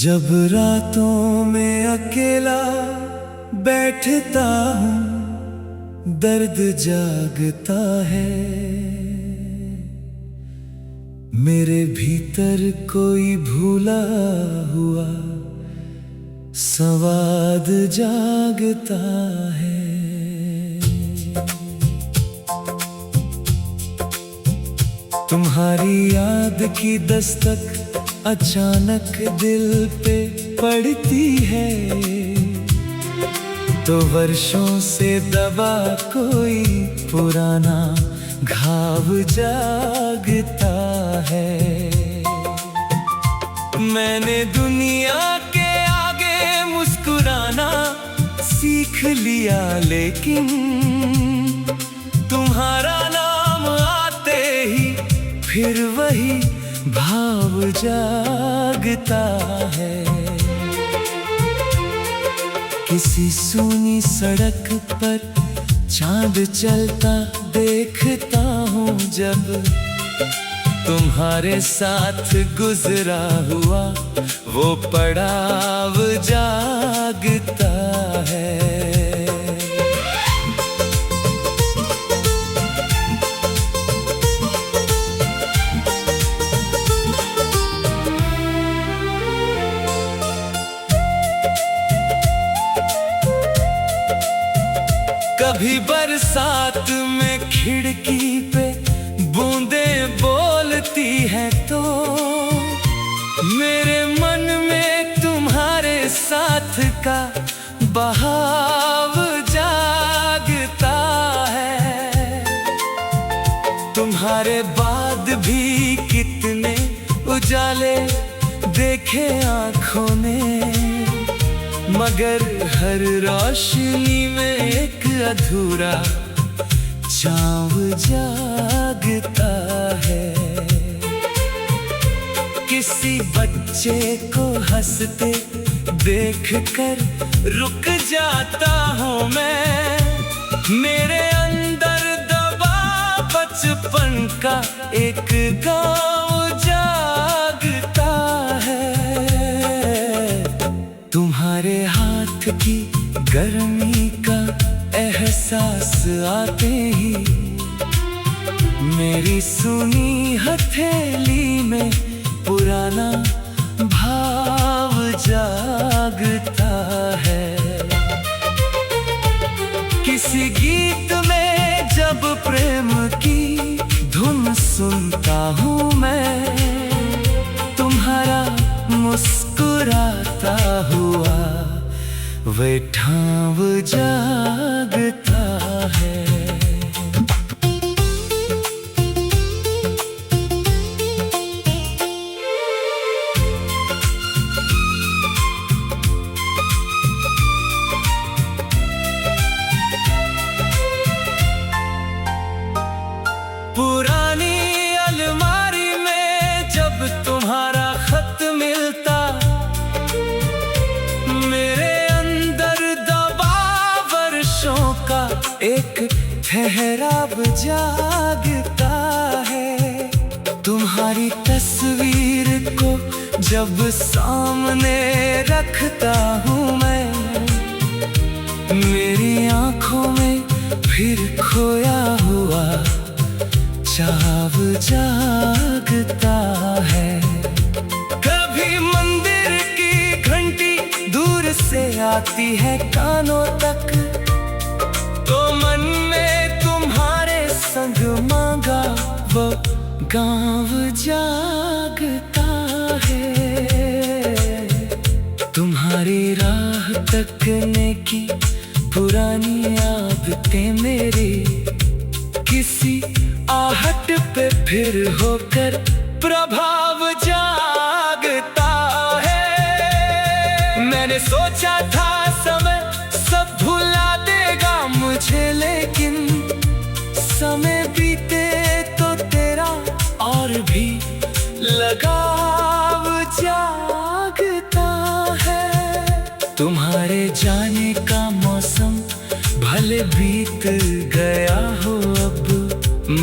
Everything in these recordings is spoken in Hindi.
जब रातों में अकेला बैठता हूँ दर्द जागता है। मेरे भीतर कोई भूला हुआ संवाद जागता है। तुम्हारी याद की दस्तक अचानक दिल पे पड़ती है, तो वर्षों से दबा कोई पुराना घाव जागता है। मैंने दुनिया के आगे मुस्कुराना सीख लिया, लेकिन तुम्हारा नाम आते ही फिर वही भाव जागता है। किसी सूनी सड़क पर चांद चलता देखता हूँ, जब तुम्हारे साथ गुजरा हुआ वो पड़ाव जागता है। कभी बरसात में खिड़की पे बूंदें बोलती हैं, तो मेरे मन में तुम्हारे साथ का बहाव जागता है। तुम्हारे बाद भी कितने उजाले देखे आँखों ने, मगर हर रोशनी में एक अधूरा छाँव जागता है। किसी बच्चे को हंसते देखकर रुक जाता हूँ मैं, मेरे अंदर दबा बचपन का एक गाँव जागता है। तुम्हारे हाथ की गर्मी का एहसास आते ही मेरी सुनी हथेली में पुराना भाव जागता है। किसी गीत में जब प्रेम की धुन सुनता हूँ मैं, तुम्हारा मुस्कुराता हुआ वे ठाव जागता है। पुरानी अलमारी में जब तुम्हारा खत मिलता, मेरे अंदर दबा वर्षों का एक ठहराव जागता है। तुम्हारी तस्वीर को जब सामने रखता हूँ मैं, मेरी आँखों में फिर खोया हुआ चाव जागता है। कभी मंदिर की घंटी दूर से आती है कानों तक, तो मन में तुम्हारे संग मांगा वो गाँव जागता है। तुम्हारी राह तकने की पुरानी आदतें मेरी किसी आहट पे फिर होकर प्रभाव जागता है। मैंने सोचा था समय सब भुला देगा मुझे, लेकिन समय बीते तो तेरा और भी लगाव जागता है। तुम्हारे जाने का मौसम भले बीत गया हो अब,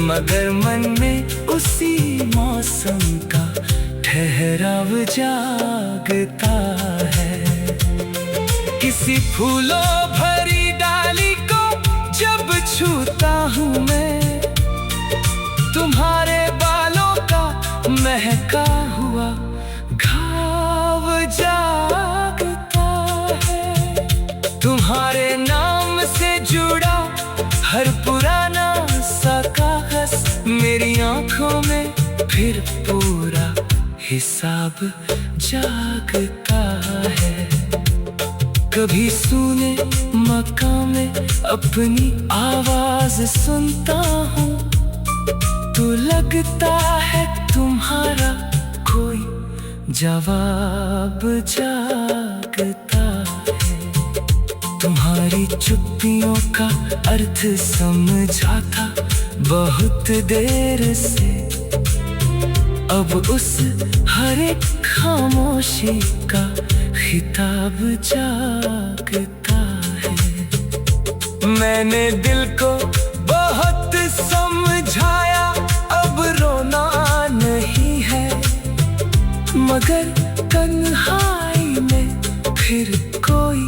मगर मन में उसी मौसम का ठहराव जागता है। किसी फूलों भरी डाली को जब छूता हूँ मैं, तुम्हारे बालों का महका हुआ घाव जागता है। तुम्हारे नाम से जुड़ा हर पुराना सा कागज मेरी आंखों में फिर पूरा हिसाब जागता है। कभी सुने मकान में अपनी आवाज सुनता हूँ, तो लगता है तुम्हारा कोई जवाब जागता है। तुम्हारी चुप्पियों का अर्थ समझा था बहुत देर से, अब उस हर एक खामोशी का खिताब जागता है। मैंने दिल को बहुत समझाया, अब रोना नहीं है, मगर तन्हाई में फिर कोई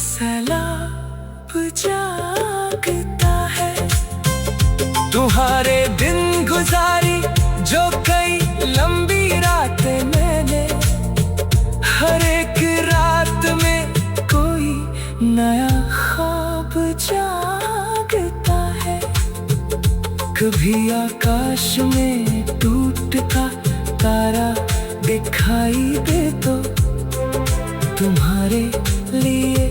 सैलाब जागता है। तुम्हारे दिन गुजारी जो कई लंबी रातें मैंने, हर एक रात में कोई नया ख्वाब जागता है। कभी आकाश में टूटता तारा दिखाई दे तो, तुम्हारे लिए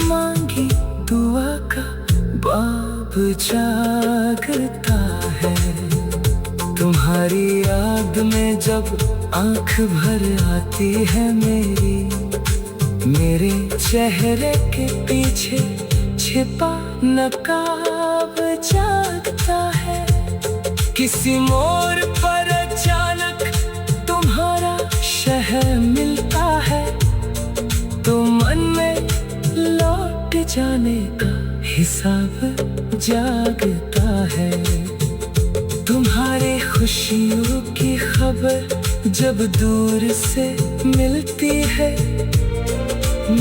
मांगी दुआ का बाब जागता है। तुम्हारी याद में जब आंख भर आती है मेरी, मेरे चेहरे के पीछे छिपा नकाब जागता है। किसी मोड़ पर अचानक तुम्हारा शहर मिलता है, तो मन में लौट जाने का हिसाब जागता है। तुम्हारी खुशियों की खबर जब दूर से मिलती है,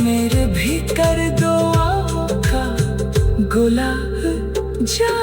मेरे भी कर दुआओं का गुलाब जा